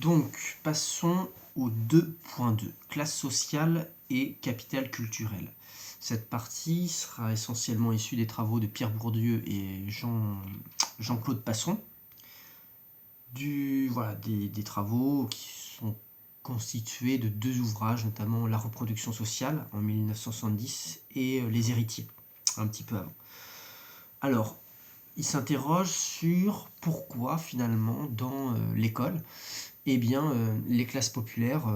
Donc, passons au 2.2, classe sociale et capital culturel. Cette partie sera essentiellement issue des travaux de Pierre Bourdieu et Jean-Claude Passon, des travaux qui sont constitués de deux ouvrages, notamment La reproduction sociale en 1970 et Les héritiers, un petit peu avant. Alors, il s'interroge sur pourquoi finalement dans l'école, les classes populaires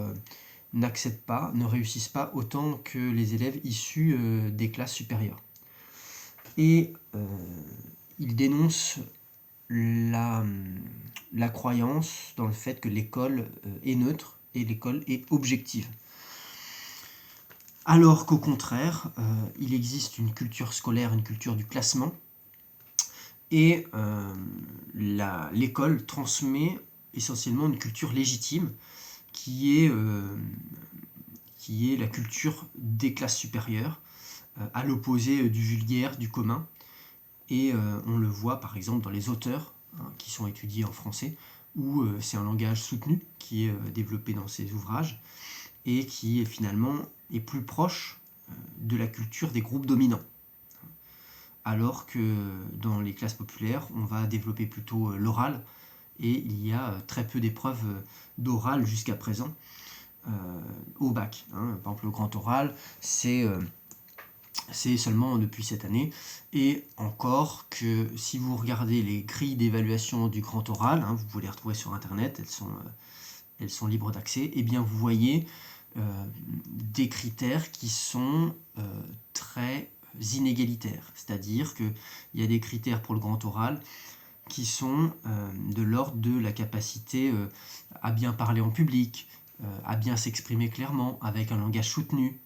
n'accèdent pas, ne réussissent pas autant que les élèves issus des classes supérieures. Et il dénonce la, la croyance dans le fait que l'école est neutre et l'école est objective. Alors qu'au contraire, il existe une culture scolaire, une culture du classement, et l'école transmet essentiellement une culture légitime qui est la culture des classes supérieures, à l'opposé du vulgaire, du commun. Et on le voit par exemple dans les auteurs qui sont étudiés en français, où c'est un langage soutenu qui est développé dans ces ouvrages et qui finalement est plus proche de la culture des groupes dominants. Alors que dans les classes populaires, on va développer plutôt l'oral, et il y a très peu d'épreuves d'oral jusqu'à présent au bac. Par exemple, le grand oral, c'est seulement depuis cette année, et encore que si vous regardez les grilles d'évaluation du grand oral, vous pouvez les retrouver sur internet, elles sont libres d'accès, et bien vous voyez des critères qui sont très inégalitaires, c'est-à-dire qu'il y a des critères pour le grand oral qui sont de l'ordre de la capacité à bien parler en public, à bien s'exprimer clairement, avec un langage soutenu.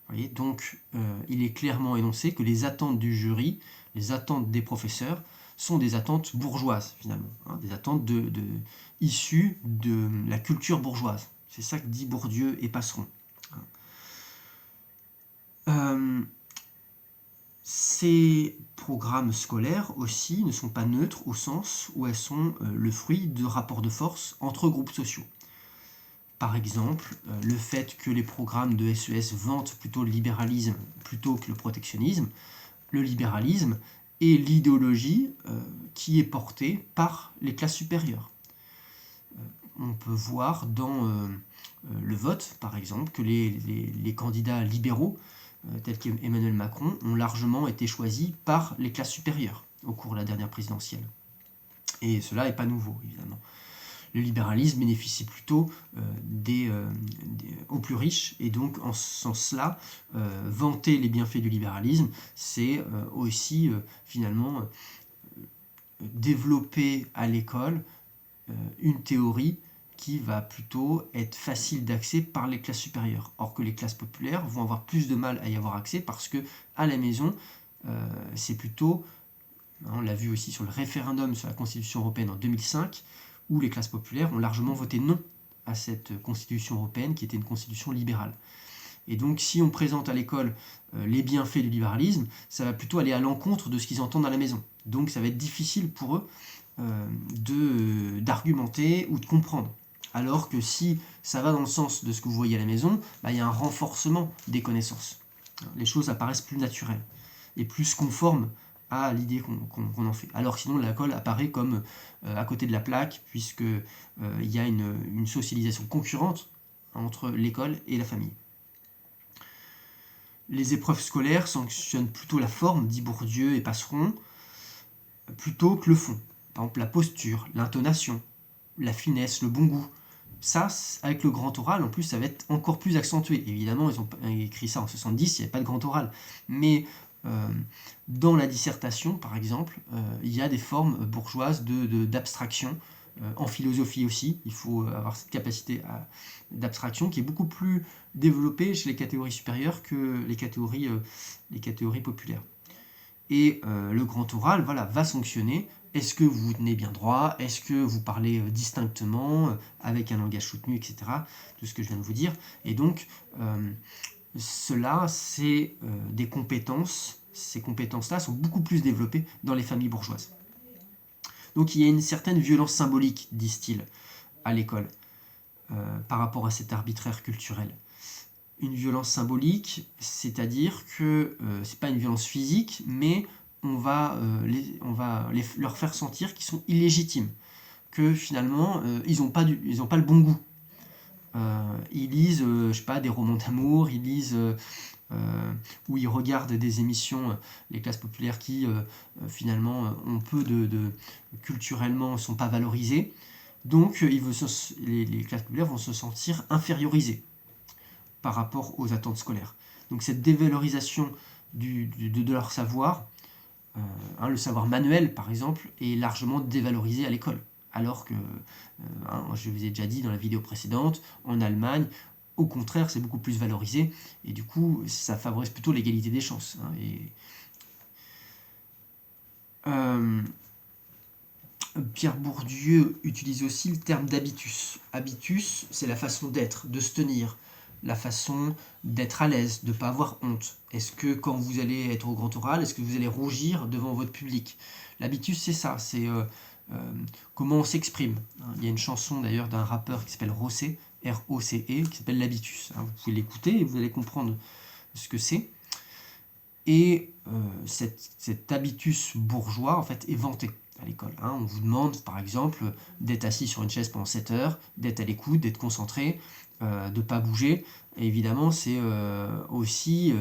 Voyez, donc il est clairement énoncé que les attentes du jury, les attentes des professeurs, sont des attentes bourgeoises finalement, des attentes issues de la culture bourgeoise. C'est ça que dit Bourdieu et Passeron. Ces programmes scolaires aussi ne sont pas neutres au sens où elles sont le fruit de rapports de force entre groupes sociaux. Par exemple, le fait que les programmes de SES vantent plutôt le libéralisme plutôt que le protectionnisme, le libéralisme est l'idéologie qui est portée par les classes supérieures. On peut voir dans le vote, par exemple, que les candidats libéraux, tels qu'Emmanuel Macron, ont largement été choisis par les classes supérieures au cours de la dernière présidentielle. Et cela n'est pas nouveau, évidemment. Le libéralisme bénéficie plutôt aux plus riches, et donc en ce sens-là, vanter les bienfaits du libéralisme, c'est aussi finalement développer à l'école une théorie qui va plutôt être facile d'accès par les classes supérieures. Or que les classes populaires vont avoir plus de mal à y avoir accès parce que à la maison, c'est plutôt, on l'a vu aussi sur le référendum sur la Constitution européenne en 2005, où les classes populaires ont largement voté non à cette Constitution européenne qui était une constitution libérale. Et donc si on présente à l'école les bienfaits du libéralisme, ça va plutôt aller à l'encontre de ce qu'ils entendent à la maison. Donc ça va être difficile pour eux d'argumenter ou de comprendre. Alors que si ça va dans le sens de ce que vous voyez à la maison, il y a un renforcement des connaissances. Les choses apparaissent plus naturelles et plus conformes à l'idée qu'on en fait. Alors que sinon, l'école apparaît comme à côté de la plaque, puisqu'il y a une socialisation concurrente entre l'école et la famille. Les épreuves scolaires sanctionnent plutôt la forme, dit Bourdieu et Passeron, plutôt que le fond. Par exemple, la posture, l'intonation, la finesse, le bon goût. Ça, avec le grand oral, en plus, ça va être encore plus accentué. Évidemment, ils ont écrit ça en 70, il n'y avait pas de grand oral. Mais dans la dissertation, par exemple, il y a des formes bourgeoises d'abstraction. En philosophie aussi, il faut avoir cette capacité d'abstraction qui est beaucoup plus développée chez les catégories supérieures que les catégories populaires. Et le grand oral va sanctionner. Est-ce que vous vous tenez bien droit? Est-ce que vous parlez distinctement, avec un langage soutenu, etc. Tout ce que je viens de vous dire. Et donc, cela, c'est des compétences. Ces compétences-là sont beaucoup plus développées dans les familles bourgeoises. Donc il y a une certaine violence symbolique, disent-ils, à l'école. par rapport à cet arbitraire culturel. Une violence symbolique, c'est-à-dire que c'est pas une violence physique, mais on va leur faire sentir qu'ils sont illégitimes, que finalement ils n'ont pas le bon goût. Ils lisent, je sais pas, des romans d'amour, ils lisent ou ils regardent des émissions, les classes populaires qui finalement ont peu culturellement sont pas valorisées. Donc les classes populaires vont se sentir infériorisées par rapport aux attentes scolaires. Donc cette dévalorisation de leur savoir, le savoir manuel par exemple, est largement dévalorisé à l'école. Alors que, je vous ai déjà dit dans la vidéo précédente, en Allemagne, au contraire, c'est beaucoup plus valorisé, et du coup, ça favorise plutôt l'égalité des chances. Pierre Bourdieu utilise aussi le terme d'habitus. Habitus, c'est la façon d'être, de se tenir, la façon d'être à l'aise, de ne pas avoir honte. Est-ce que quand vous allez être au grand oral, est-ce que vous allez rougir devant votre public? L'habitus, c'est ça, c'est comment on s'exprime. Il y a une chanson d'ailleurs d'un rappeur qui s'appelle Rossé, R-O-C-E, qui s'appelle l'habitus. Vous pouvez l'écouter et vous allez comprendre ce que c'est. Et cet habitus bourgeois, en fait, est vanté à l'école. On vous demande, par exemple, d'être assis sur une chaise pendant 7 heures, d'être à l'écoute, d'être concentré, de ne pas bouger. Et évidemment, c'est aussi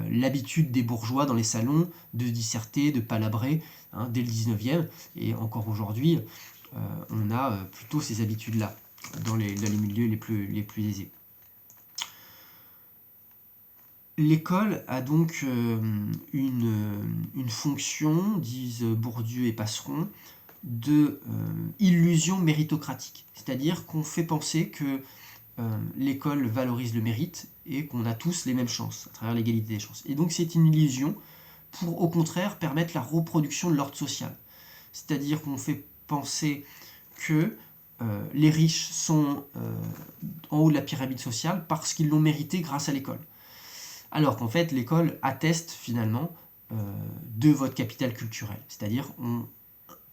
l'habitude des bourgeois dans les salons de disserter, de palabrer, dès le 19e. Et encore aujourd'hui, on a plutôt ces habitudes-là dans les milieux les plus aisés. L'école a donc une fonction, disent Bourdieu et Passeron, de illusion méritocratique. C'est-à-dire qu'on fait penser que l'école valorise le mérite et qu'on a tous les mêmes chances, à travers l'égalité des chances. Et donc c'est une illusion pour, au contraire, permettre la reproduction de l'ordre social. C'est-à-dire qu'on fait penser que les riches sont en haut de la pyramide sociale parce qu'ils l'ont mérité grâce à l'école. Alors qu'en fait, l'école atteste finalement de votre capital culturel. C'est-à-dire, on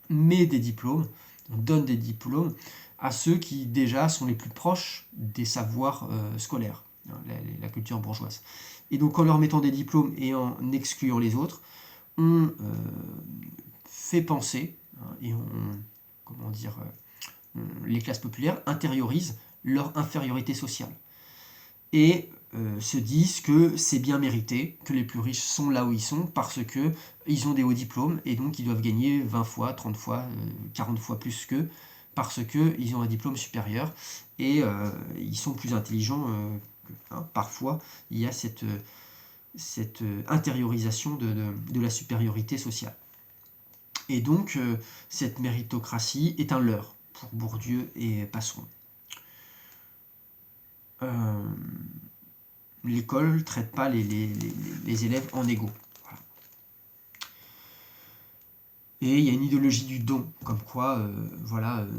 met des diplômes, on donne des diplômes à ceux qui déjà sont les plus proches des savoirs scolaires, la culture bourgeoise. Et donc, en leur mettant des diplômes et en excluant les autres, on fait penser, et les classes populaires intériorisent leur infériorité sociale. Et se disent que c'est bien mérité, que les plus riches sont là où ils sont parce qu'ils ont des hauts diplômes et donc ils doivent gagner 20 fois, 30 fois, 40 fois plus qu'eux parce qu'ils ont un diplôme supérieur et ils sont plus intelligents parfois, il y a cette intériorisation de la supériorité sociale. Et donc, cette méritocratie est un leurre pour Bourdieu et Passeron. L'école ne traite pas les élèves en égaux. Voilà. Et il y a une idéologie du don, comme quoi,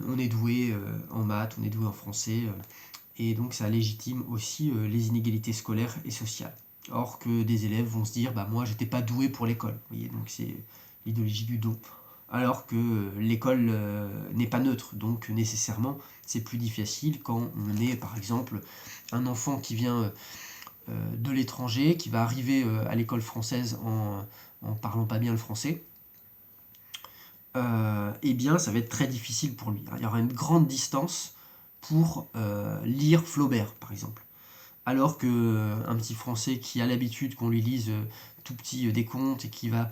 on est doué en maths, on est doué en français, et donc ça légitime aussi les inégalités scolaires et sociales. Or que des élèves vont se dire, moi j'étais pas doué pour l'école. Vous voyez, donc c'est l'idéologie du don. Alors que l'école n'est pas neutre, donc nécessairement c'est plus difficile quand on est par exemple un enfant qui vient de l'étranger, qui va arriver à l'école française en parlant pas bien le français. Eh bien ça va être très difficile pour lui. Il y aura une grande distance pour lire Flaubert par exemple. Alors qu'un petit français qui a l'habitude qu'on lui lise tout petit des contes et il va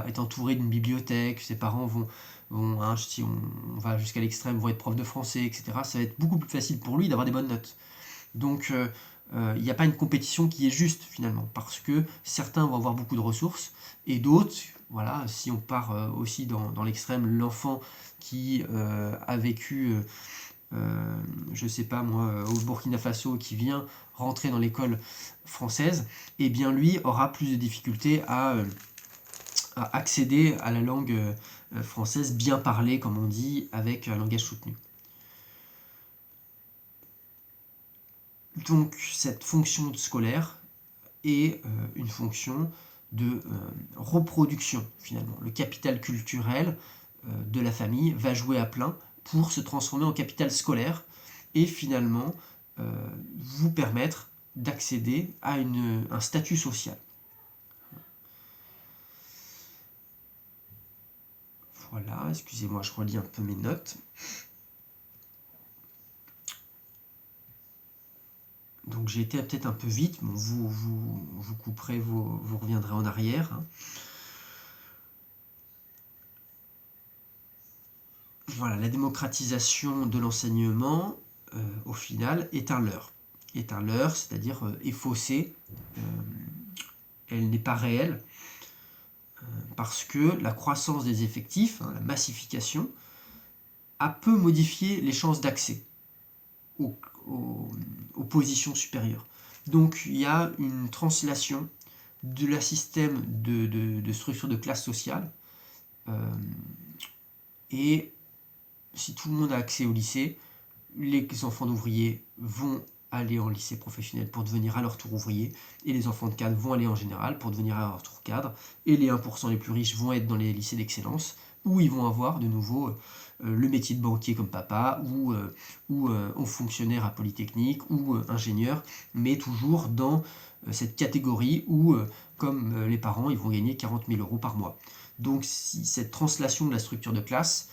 être entouré d'une bibliothèque, ses parents si on va jusqu'à l'extrême, vont être profs de français, etc. Ça va être beaucoup plus facile pour lui d'avoir des bonnes notes. Donc il n'y a pas une compétition qui est juste finalement, parce que certains vont avoir beaucoup de ressources et d'autres, voilà, si on part aussi dans l'extrême, l'enfant qui a vécu je sais pas moi, au Burkina Faso, qui vient rentrer dans l'école française, eh bien lui aura plus de difficultés à accéder à la langue française bien parlée, comme on dit, avec un langage soutenu. Donc cette fonction scolaire est une fonction de reproduction finalement. Le capital culturel de la famille va jouer à plein pour se transformer en capital scolaire et finalement vous permettre d'accéder à un statut social. Voilà, excusez-moi, je relis un peu mes notes. Donc j'ai été peut-être un peu vite, bon, vous couperez, vous reviendrez en arrière. Voilà, la démocratisation de l'enseignement, au final, est un leurre. Est un leurre, c'est-à-dire est faussée, elle n'est pas réelle, parce que la croissance des effectifs, la massification, a peu modifié les chances d'accès aux positions supérieures. Donc il y a une translation de la système de structure de classe sociale, et si tout le monde a accès au lycée, les enfants d'ouvriers vont aller en lycée professionnel pour devenir à leur tour ouvriers, et les enfants de cadre vont aller en général pour devenir à leur tour cadre, et les 1% les plus riches vont être dans les lycées d'excellence, où ils vont avoir de nouveau le métier de banquier comme papa, ou fonctionnaire à Polytechnique, ou ingénieur, mais toujours dans cette catégorie où, comme les parents, ils vont gagner 40 000 € par mois. Donc si cette translation de la structure de classe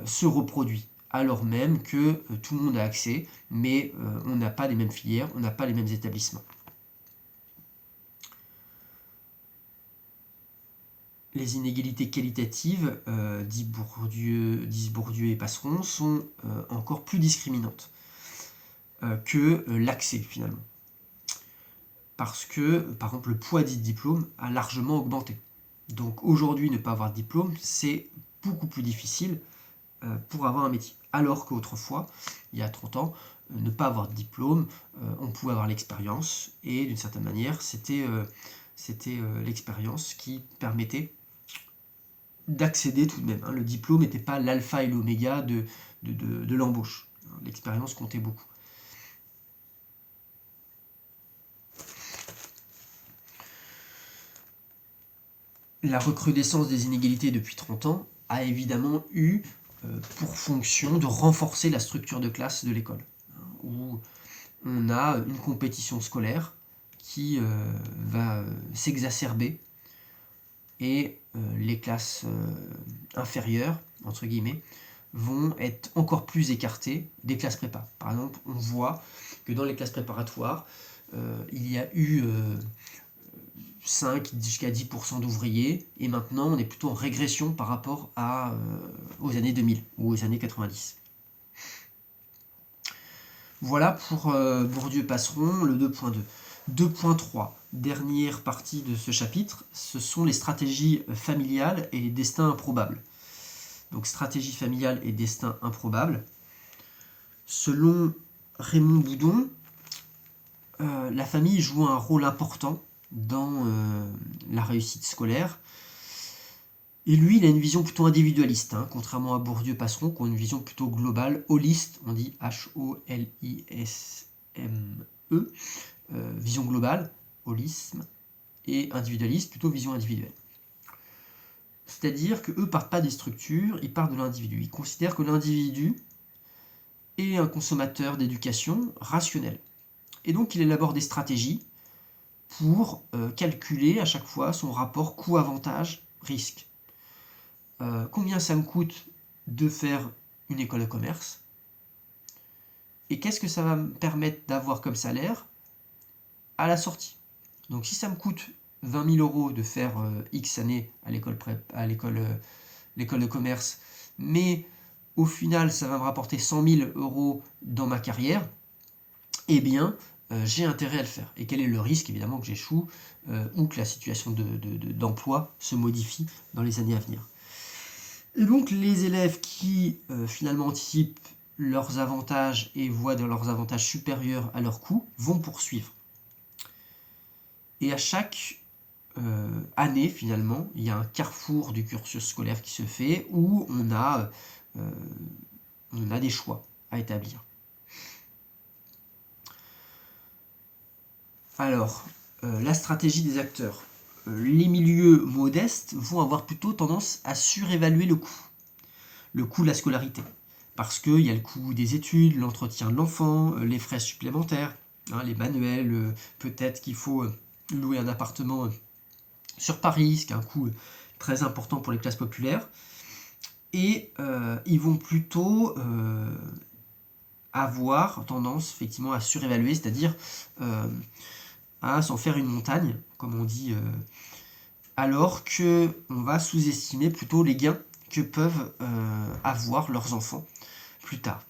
se reproduit, alors même que tout le monde a accès, mais on n'a pas les mêmes filières, on n'a pas les mêmes établissements. Les inégalités qualitatives, disent Bourdieu et Passeron, sont encore plus discriminantes que l'accès finalement. Parce que, par exemple, le poids des diplômes a largement augmenté. Donc aujourd'hui, ne pas avoir de diplôme, c'est beaucoup plus difficile pour avoir un métier. Alors qu'autrefois, il y a 30 ans, ne pas avoir de diplôme, on pouvait avoir l'expérience, et d'une certaine manière, c'était l'expérience qui permettait d'accéder tout de même. Le diplôme n'était pas l'alpha et l'oméga de l'embauche. L'expérience comptait beaucoup. La recrudescence des inégalités depuis 30 ans a évidemment eu pour fonction de renforcer la structure de classe de l'école, où on a une compétition scolaire qui va s'exacerber, et les classes inférieures, entre guillemets, vont être encore plus écartées des classes prépa. Par exemple, on voit que dans les classes préparatoires, il y a eu 5 jusqu'à 10% d'ouvriers, et maintenant on est plutôt en régression par rapport aux années 2000 ou aux années 90. Voilà pour Bourdieu-Passeron, le 2.2. 2.3, dernière partie de ce chapitre, ce sont les stratégies familiales et les destins improbables. Donc stratégie familiale et destin improbable. Selon Raymond Boudon, la famille joue un rôle important dans la réussite scolaire. Et lui, il a une vision plutôt individualiste, contrairement à Bourdieu-Passeron, qui a une vision plutôt globale, holiste, on dit H-O-L-I-S-M-E, vision globale, holisme, et individualiste, plutôt vision individuelle. C'est-à-dire qu'eux partent pas des structures, ils partent de l'individu. Ils considèrent que l'individu est un consommateur d'éducation rationnel. Et donc il élabore des stratégies pour calculer à chaque fois son rapport coût-avantage-risque. Combien ça me coûte de faire une école de commerce, et qu'est-ce que ça va me permettre d'avoir comme salaire à la sortie. Donc si ça me coûte 20 000 € de faire X années à l'école de commerce, mais au final ça va me rapporter 100 000 € dans ma carrière, eh bien j'ai intérêt à le faire. Et quel est le risque évidemment que j'échoue ou que la situation d'emploi se modifie dans les années à venir. Et donc les élèves qui finalement anticipent leurs avantages et voient dans leurs avantages supérieurs à leurs coûts vont poursuivre. Et à chaque année finalement, il y a un carrefour du cursus scolaire qui se fait où on a des choix à établir. Alors, la stratégie des acteurs. Les milieux modestes vont avoir plutôt tendance à surévaluer le coût de la scolarité. parce qu'il y a le coût des études, l'entretien de l'enfant, les frais supplémentaires, hein, les manuels, peut-être qu'il faut louer un appartement sur Paris, ce qui est un coût très important pour les classes populaires. Et ils vont plutôt avoir tendance effectivement à surévaluer, c'est-à-dire à s'en faire une montagne, comme on dit, alors qu'on va sous-estimer plutôt les gains que peuvent avoir leurs enfants plus tard.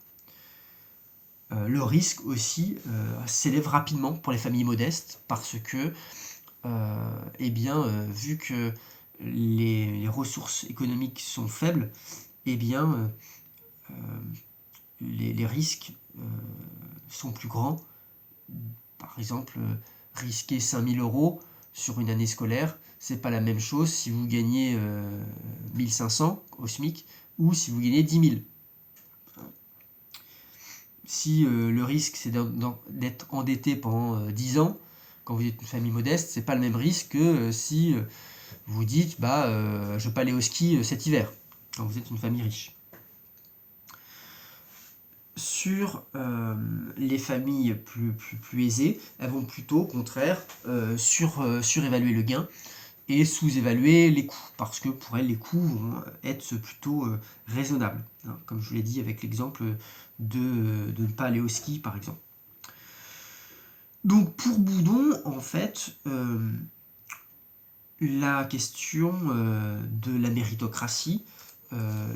Le risque aussi s'élève rapidement pour les familles modestes parce que, vu que les ressources économiques sont faibles, les risques sont plus grands. Par exemple, risquer 5 000 € sur une année scolaire, c'est pas la même chose si vous gagnez 1 500 au SMIC ou si vous gagnez 10 000. Si le risque c'est d'être endetté pendant 10 ans, quand vous êtes une famille modeste, c'est pas le même risque que si vous dites je vais pas aller au ski cet hiver, quand vous êtes une famille riche. Sur les familles plus aisées, elles vont plutôt au contraire surévaluer le gain et sous-évaluer les coûts, parce que pour elles les coûts vont être plutôt raisonnables, hein, comme je vous l'ai dit avec l'exemple de ne pas aller au ski par exemple. Donc pour Boudon, en fait, la question de la méritocratie,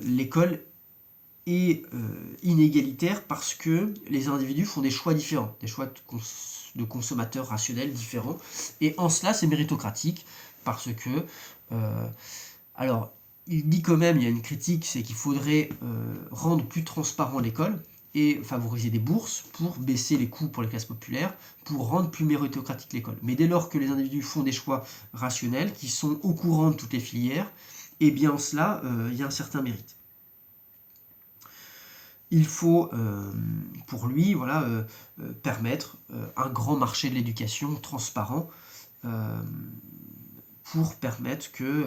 l'école est inégalitaire parce que les individus font des choix différents, des choix de consommateurs rationnels différents, et en cela c'est méritocratique parce que alors il dit quand même, il y a une critique, c'est qu'il faudrait rendre plus transparent l'école et favoriser des bourses pour baisser les coûts pour les classes populaires, pour rendre plus méritocratique l'école. Mais dès lors que les individus font des choix rationnels, qui sont au courant de toutes les filières, et bien en cela, il y a un certain mérite. Il faut, pour lui, permettre un grand marché de l'éducation transparent pour permettre que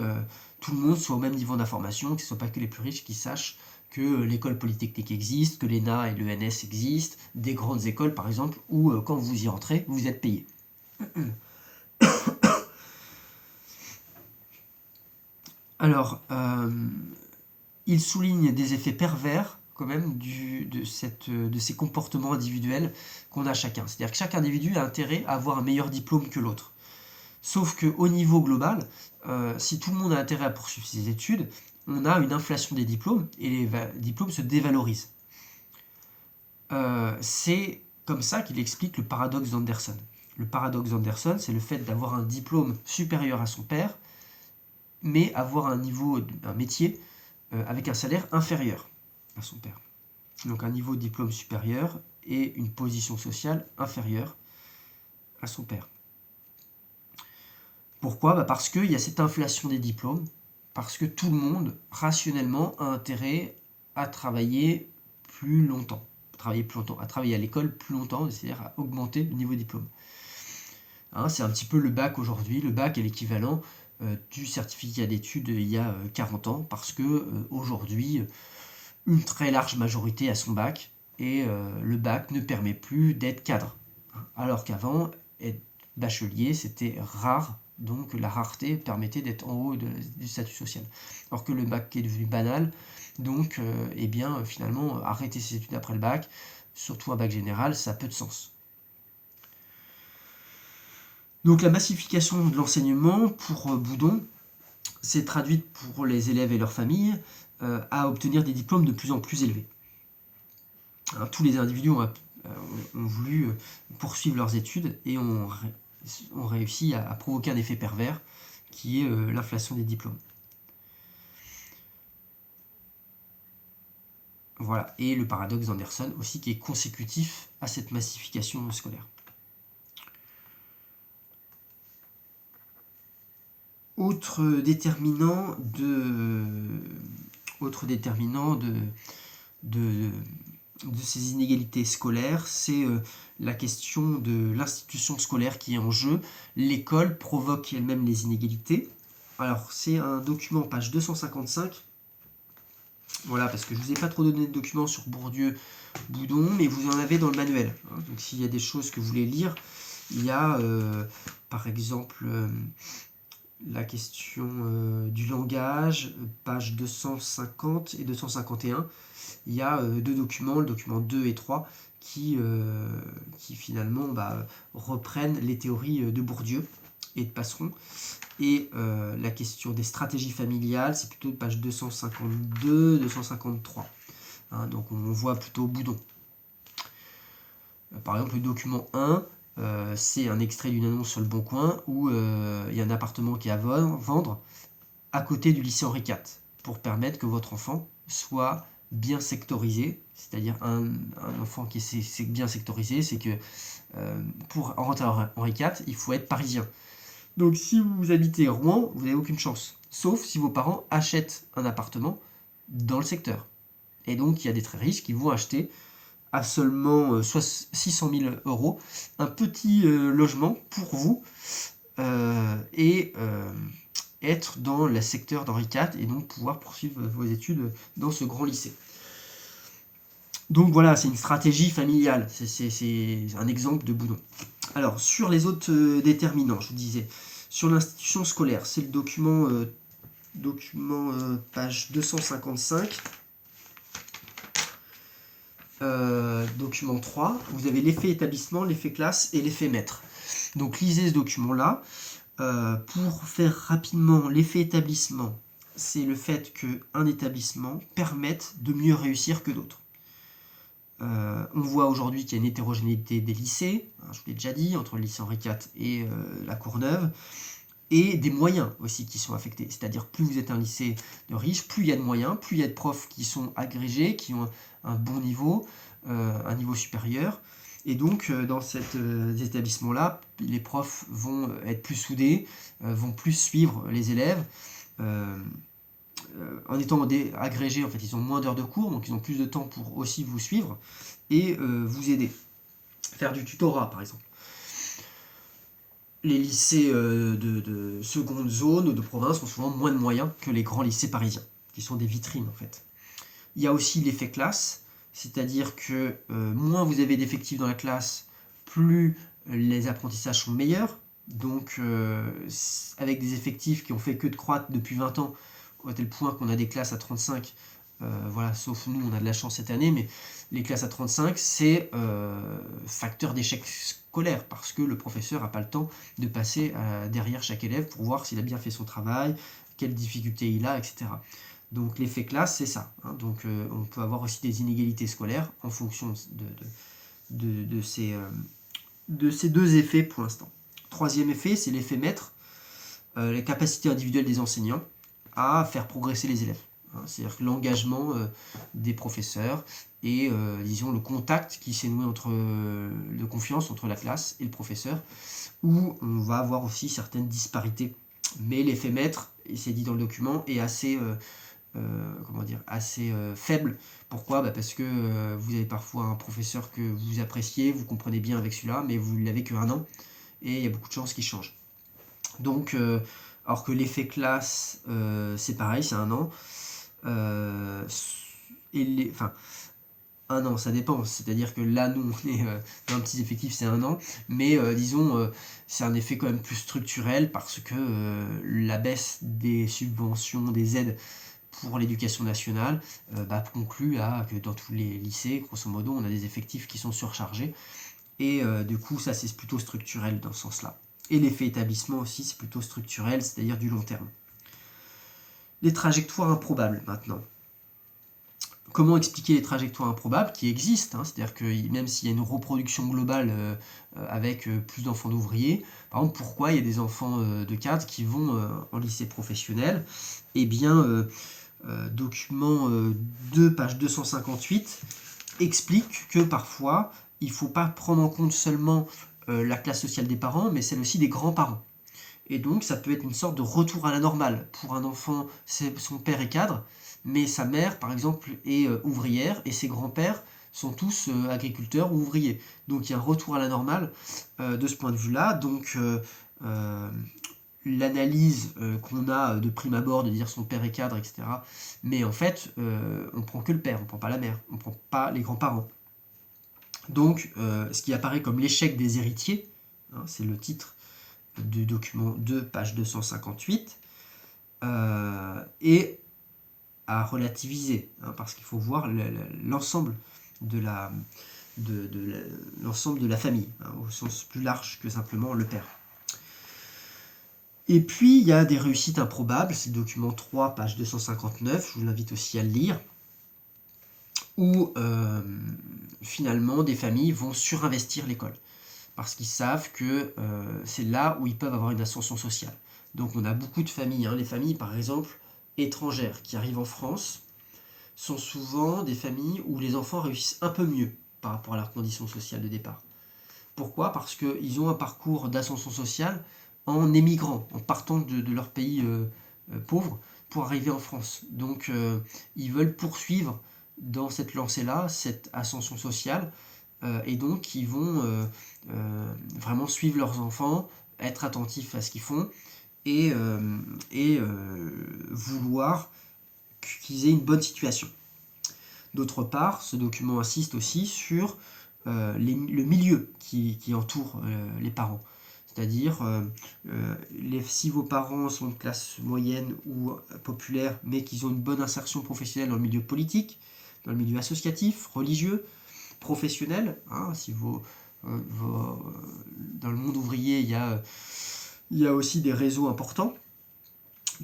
tout le monde soit au même niveau d'information, que ce ne soit pas que les plus riches qui sachent que l'école polytechnique existe, que l'ENA et l'ENS existent, des grandes écoles par exemple, où quand vous y entrez, vous êtes payé. Alors, il souligne des effets pervers quand même de ces comportements individuels qu'on a chacun. C'est-à-dire que chaque individu a intérêt à avoir un meilleur diplôme que l'autre. Sauf qu'au niveau global, si tout le monde a intérêt à poursuivre ses études, on a une inflation des diplômes et les diplômes se dévalorisent. C'est comme ça qu'il explique le paradoxe d'Anderson. Le paradoxe d'Anderson, c'est le fait d'avoir un diplôme supérieur à son père, mais avoir un métier avec un salaire inférieur à son père. Donc un niveau de diplôme supérieur et une position sociale inférieure à son père. Pourquoi ? Parce qu'il y a cette inflation des diplômes, parce que tout le monde, rationnellement, a intérêt à travailler plus longtemps. À travailler à l'école plus longtemps, c'est-à-dire à augmenter le niveau de diplôme. Hein, c'est un petit peu le bac aujourd'hui. Le bac est l'équivalent du certificat d'études il y a 40 ans, parce que aujourd'hui, une très large majorité a son bac, et le bac ne permet plus d'être cadre. Alors qu'avant, être bachelier, c'était rare, donc la rareté permettait d'être en haut du statut social. Alors que le bac est devenu banal, donc finalement, arrêter ses études après le bac, surtout un bac général, ça a peu de sens. Donc la massification de l'enseignement, pour Boudon, s'est traduite pour les élèves et leurs familles à obtenir des diplômes de plus en plus élevés. Hein, tous les individus ont voulu poursuivre leurs études et ont réussi à provoquer un effet pervers qui est l'inflation des diplômes. Voilà, et le paradoxe d'Anderson aussi qui est consécutif à cette massification scolaire. Autre déterminant de ces inégalités scolaires, c'est la question de l'institution scolaire qui est en jeu. L'école provoque elle-même les inégalités. Alors, c'est un document, page 255, Voilà, parce que je ne vous ai pas trop donné de documents sur Bourdieu, Boudon, mais vous en avez dans le manuel. Hein. Donc s'il y a des choses que vous voulez lire, il y a par exemple la question du langage, page 250 et 251. Il y a deux documents, le document 2 et 3, qui finalement reprennent les théories de Bourdieu et de Passeron. Et la question des stratégies familiales, c'est plutôt page 252, 253. Hein, donc on voit plutôt Boudon. Par exemple, le document 1, c'est un extrait d'une annonce sur le Bon Coin où il y a un appartement qui est à vendre à côté du lycée Henri IV pour permettre que votre enfant soit bien sectorisé. C'est-à-dire un enfant qui est bien sectorisé, c'est que pour rentrer à Henri IV, il faut être parisien. Donc si vous habitez Rouen, vous n'avez aucune chance. Sauf si vos parents achètent un appartement dans le secteur. Et donc il y a des très riches qui vont acheter à seulement 600 000 euros un petit logement pour vous et être dans le secteur d'Henri IV et donc pouvoir poursuivre vos études dans ce grand lycée. Donc voilà, c'est une stratégie familiale, c'est un exemple de Boudon. Alors, sur les autres déterminants, je vous disais, sur l'institution scolaire, c'est le document, page 255, document 3, vous avez l'effet établissement, l'effet classe et l'effet maître. Donc lisez ce document-là. Pour faire rapidement l'effet établissement, c'est le fait qu'un établissement permette de mieux réussir que d'autres. On voit aujourd'hui qu'il y a une hétérogénéité des lycées, hein, je vous l'ai déjà dit, entre le lycée Henri IV et la Courneuve, et des moyens aussi qui sont affectés. C'est-à-dire plus vous êtes un lycée de riches, plus il y a de moyens, plus il y a de profs qui sont agrégés, qui ont un bon niveau, un niveau supérieur. Et donc dans cet établissement-là, les profs vont être plus soudés, vont plus suivre les élèves. En étant agrégés, en fait, ils ont moins d'heures de cours, donc ils ont plus de temps pour aussi vous suivre et vous aider. Faire du tutorat, par exemple. Les lycées de seconde zone ou de province ont souvent moins de moyens que les grands lycées parisiens, qui sont des vitrines, en fait. Il y a aussi l'effet classe, c'est-à-dire que moins vous avez d'effectifs dans la classe, plus les apprentissages sont meilleurs. Donc, avec des effectifs qui ont fait que de croître depuis 20 ans, à tel point qu'on a des classes à 35, voilà, sauf nous, on a de la chance cette année, mais les classes à 35, c'est facteur d'échec scolaire, parce que le professeur n'a pas le temps de passer derrière chaque élève pour voir s'il a bien fait son travail, quelles difficultés il a, etc. Donc l'effet classe, c'est ça. Hein. Donc on peut avoir aussi des inégalités scolaires en fonction de ces deux effets pour l'instant. Troisième effet, c'est l'effet maître, les capacités individuelles des enseignants à faire progresser les élèves. Hein. C'est-à-dire l'engagement des professeurs et disons le contact qui s'est noué de confiance entre la classe et le professeur, où on va avoir aussi certaines disparités. Mais l'effet maître, et c'est dit dans le document, est assez faible. Pourquoi ? Parce que vous avez parfois un professeur que vous appréciez, vous comprenez bien avec celui-là, mais vous ne l'avez que 1 an, et il y a beaucoup de chances qu'il change. Donc, alors que l'effet classe, c'est pareil, c'est 1 an. Enfin, 1 an, ça dépend. C'est-à-dire que là, nous, on est dans un petit effectif, c'est 1 an. Mais disons, c'est un effet quand même plus structurel parce que la baisse des subventions, des aides pour l'éducation nationale conclut à que dans tous les lycées, grosso modo, on a des effectifs qui sont surchargés. Et du coup, ça, c'est plutôt structurel dans ce sens-là. Et l'effet établissement aussi, c'est plutôt structurel, c'est-à-dire du long terme. Les trajectoires improbables, maintenant. Comment expliquer les trajectoires improbables qui existent, hein, c'est-à-dire que même s'il y a une reproduction globale avec plus d'enfants d'ouvriers, par exemple, pourquoi il y a des enfants de cadres qui vont en lycée professionnel ? Eh bien, document 2, page 258, explique que parfois, il ne faut pas prendre en compte seulement la classe sociale des parents, mais celle aussi des grands-parents. Et donc, ça peut être une sorte de retour à la normale. Pour un enfant, son père est cadre, mais sa mère, par exemple, est ouvrière, et ses grands-pères sont tous agriculteurs ou ouvriers. Donc, il y a un retour à la normale de ce point de vue-là. Donc, l'analyse qu'on a de prime abord, de dire son père est cadre, etc. Mais en fait, on prend que le père, on prend pas la mère, on prend pas les grands-parents. Donc, ce qui apparaît comme l'échec des héritiers, hein, c'est le titre du document 2, page 258, et à relativiser, hein, parce qu'il faut voir l'ensemble de l'ensemble de la famille, hein, au sens plus large que simplement le père. Et puis, il y a des réussites improbables, c'est le document 3, page 259, je vous invite aussi à le lire, où finalement des familles vont surinvestir l'école, parce qu'ils savent que c'est là où ils peuvent avoir une ascension sociale. Donc on a beaucoup de familles, hein. Les familles par exemple étrangères qui arrivent en France sont souvent des familles où les enfants réussissent un peu mieux par rapport à leurs conditions sociales de départ. Pourquoi ? Parce qu'ils ont un parcours d'ascension sociale en émigrant, en partant de leur pays pauvre pour arriver en France. Donc ils veulent poursuivre dans cette lancée-là, cette ascension sociale, et donc ils vont vraiment suivre leurs enfants, être attentifs à ce qu'ils font, et vouloir qu'ils aient une bonne situation. D'autre part, ce document insiste aussi sur le milieu qui entoure les parents. C'est-à-dire, si vos parents sont de classe moyenne ou populaire, mais qu'ils ont une bonne insertion professionnelle dans le milieu politique, dans le milieu associatif, religieux, professionnel, hein, si dans le monde ouvrier, il y a aussi des réseaux importants,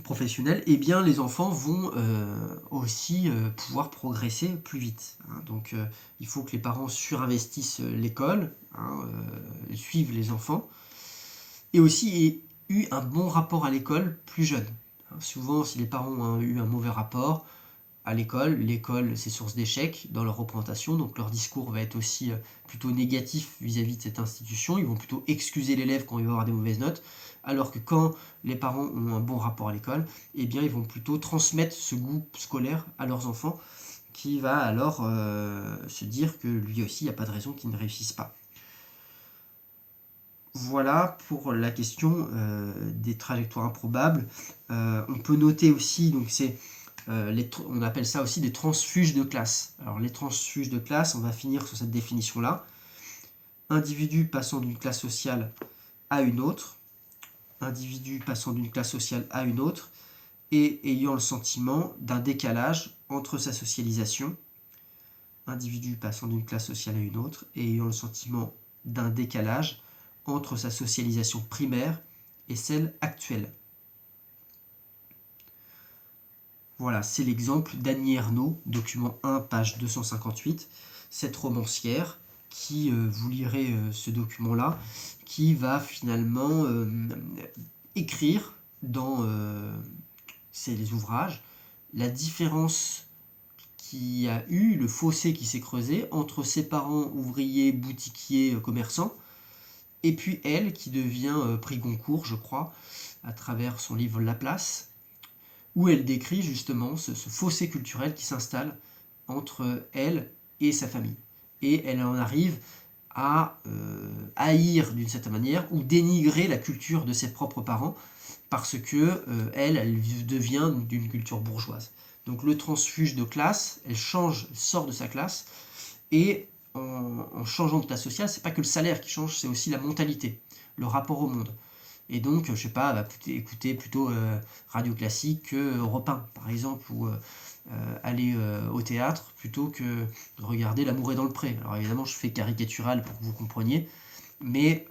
professionnels, et bien les enfants vont aussi pouvoir progresser plus vite, hein. Donc il faut que les parents surinvestissent l'école, hein, suivent les enfants, et aussi aient eu un bon rapport à l'école plus jeune. Souvent, si les parents ont eu un mauvais rapport à l'école c'est source d'échecs dans leur représentation, donc leur discours va être aussi plutôt négatif vis-à-vis de cette institution, ils vont plutôt excuser l'élève quand il va avoir des mauvaises notes, alors que quand les parents ont un bon rapport à l'école, eh bien ils vont plutôt transmettre ce goût scolaire à leurs enfants, qui va alors se dire que lui aussi, il n'y a pas de raison qu'il ne réussisse pas. Voilà pour la question des trajectoires improbables. On peut noter aussi, donc on appelle ça aussi des transfuges de classe. Alors les transfuges de classe, on va finir sur cette définition-là. Individu passant d'une classe sociale à une autre, individu passant d'une classe sociale à une autre, et ayant le sentiment d'un décalage entre sa socialisation, individu passant d'une classe sociale à une autre, et ayant le sentiment d'un décalage entre sa socialisation primaire et celle actuelle. Voilà, c'est l'exemple d'Annie Ernaux, document 1, page 258, cette romancière qui, vous lirez ce document-là, qui va finalement écrire dans ses ouvrages la différence qu'il y a eu, le fossé qui s'est creusé entre ses parents ouvriers, boutiquiers, commerçants, et puis elle qui devient prix Goncourt, je crois, à travers son livre La Place, où elle décrit justement ce fossé culturel qui s'installe entre elle et sa famille. Et elle en arrive à haïr d'une certaine manière ou dénigrer la culture de ses propres parents parce que elle devient d'une culture bourgeoise. Donc le transfuge de classe, elle sort de sa classe, et en changeant de classe sociale, c'est pas que le salaire qui change, c'est aussi la mentalité, le rapport au monde. Et donc, je sais pas, elle va écouter plutôt radio classique que Europe 1, par exemple, ou aller au théâtre plutôt que regarder L'amour est dans le pré. Alors évidemment, je fais caricatural pour que vous compreniez, mais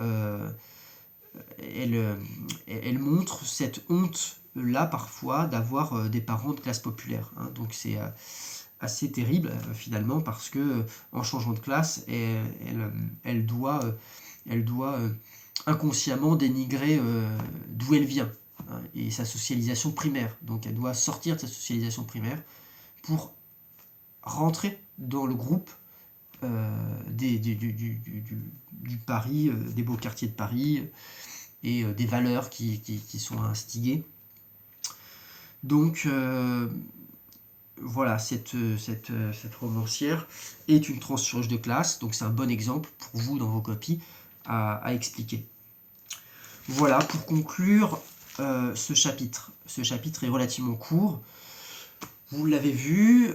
elle montre cette honte-là parfois d'avoir des parents de classe populaire, hein. Donc c'est assez terrible finalement, parce que en changeant de classe, elle doit inconsciemment dénigrer d'où elle vient, hein, et sa socialisation primaire. Donc elle doit sortir de sa socialisation primaire pour rentrer dans le groupe du Paris, des beaux quartiers de Paris, et des valeurs qui sont instiguées. Donc voilà, cette romancière est une transfuge de classe, donc c'est un bon exemple pour vous dans vos copies à expliquer. Voilà, pour conclure, ce chapitre. Ce chapitre est relativement court. Vous l'avez vu.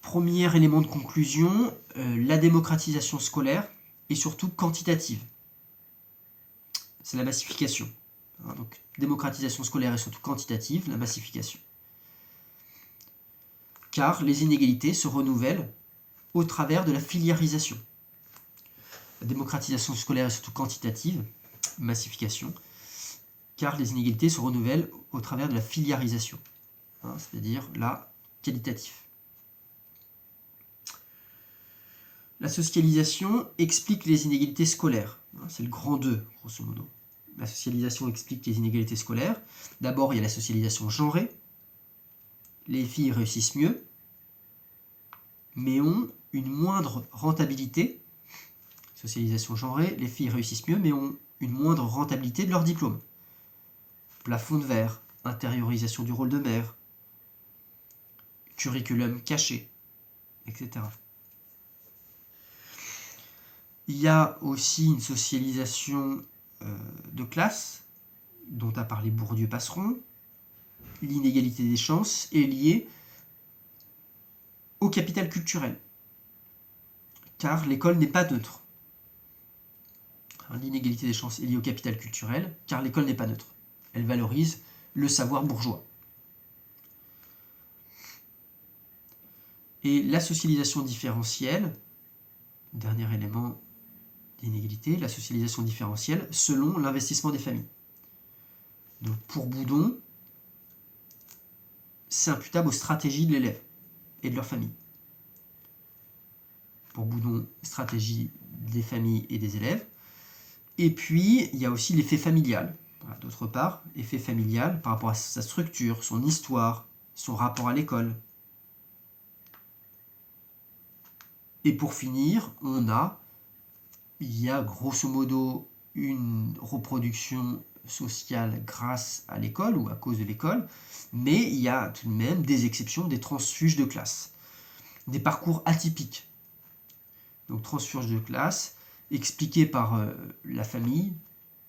Premier élément de conclusion, la démocratisation scolaire est surtout quantitative. C'est la massification. Donc, démocratisation scolaire est surtout quantitative, la massification. Car les inégalités se renouvellent au travers de la filiarisation. La démocratisation scolaire est surtout quantitative, massification, car les inégalités se renouvellent au travers de la filiarisation, c'est-à-dire la qualitative. La socialisation explique les inégalités scolaires. C'est le grand 2, grosso modo. La socialisation explique les inégalités scolaires. D'abord, il y a la socialisation genrée. Les filles réussissent mieux, mais ont une moindre rentabilité. Socialisation genrée, les filles réussissent mieux, mais ont une moindre rentabilité de leur diplôme. Plafond de verre, intériorisation du rôle de mère, curriculum caché, etc. Il y a aussi une socialisation de classe, dont a parlé Bourdieu-Passeron. L'inégalité des chances est liée au capital culturel, car l'école n'est pas neutre. L'inégalité des chances est liée au capital culturel, car l'école n'est pas neutre. Elle valorise le savoir bourgeois. Et la socialisation différentielle, dernier élément d'inégalité, la socialisation différentielle selon l'investissement des familles. Donc pour Boudon, c'est imputable aux stratégies de l'élève et de leur famille. Pour Boudon, stratégie des familles et des élèves. Et puis, il y a aussi l'effet familial. Voilà, d'autre part, effet familial par rapport à sa structure, son histoire, son rapport à l'école. Et pour finir, il y a grosso modo une reproduction sociale grâce à l'école ou à cause de l'école, mais il y a tout de même des exceptions, des transfuges de classe, des parcours atypiques. Donc transfuges de classe expliqués par la famille,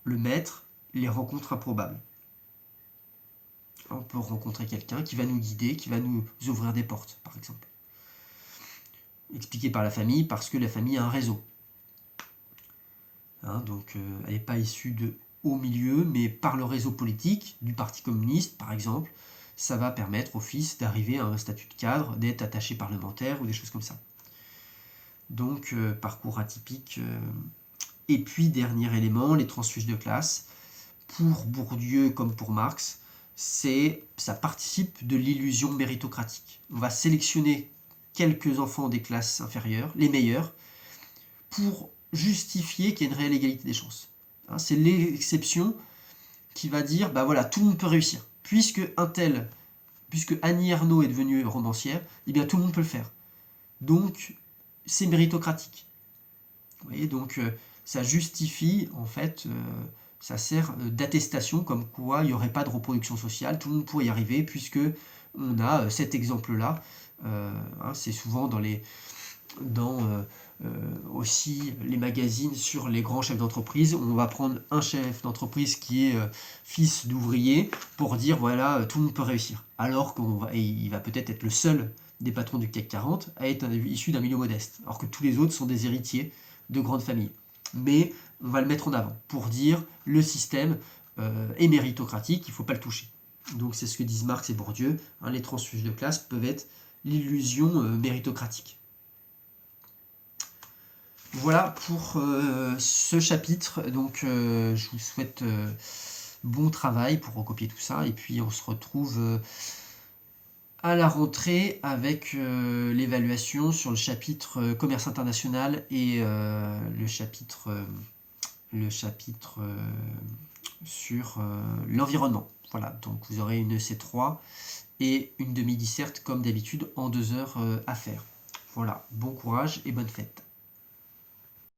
le maître, les rencontres improbables. On peut rencontrer quelqu'un qui va nous guider, qui va nous ouvrir des portes, par exemple. Expliqué par la famille parce que la famille a un réseau. Donc elle n'est pas issue de haut milieu, mais par le réseau politique du Parti communiste, par exemple, ça va permettre aux fils d'arriver à un statut de cadre, d'être attaché parlementaire ou des choses comme ça. Donc parcours atypique. Et puis dernier élément, les transfuges de classe. Pour Bourdieu comme pour Marx, ça participe de l'illusion méritocratique. On va sélectionner quelques enfants des classes inférieures, les meilleurs, pour justifier qu'il y a une réelle égalité des chances. C'est l'exception qui va dire, tout le monde peut réussir. Puisque Annie Ernaux est devenue romancière, eh bien tout le monde peut le faire. Donc, c'est méritocratique. Vous voyez, donc ça justifie, en fait, ça sert d'attestation comme quoi il n'y aurait pas de reproduction sociale, tout le monde pourrait y arriver, puisque on a cet exemple-là. C'est souvent aussi les magazines sur les grands chefs d'entreprise. On va prendre un chef d'entreprise qui est fils d'ouvrier pour dire voilà, tout le monde peut réussir. Alors qu'il va peut-être être le seul des patrons du CAC 40 à être issu d'un milieu modeste. Alors que tous les autres sont des héritiers de grandes familles. Mais on va le mettre en avant pour dire le système est méritocratique, il ne faut pas le toucher. Donc c'est ce que disent Marx et Bourdieu. Les transfuges de classe peuvent être l'illusion méritocratique. Voilà pour ce chapitre. Donc je vous souhaite bon travail pour recopier tout ça. Et puis on se retrouve à la rentrée avec l'évaluation sur le chapitre commerce international et le chapitre sur l'environnement. Voilà, donc vous aurez une EC3 et une demi-disserte comme d'habitude en 2 heures à faire. Voilà, bon courage et bonne fête.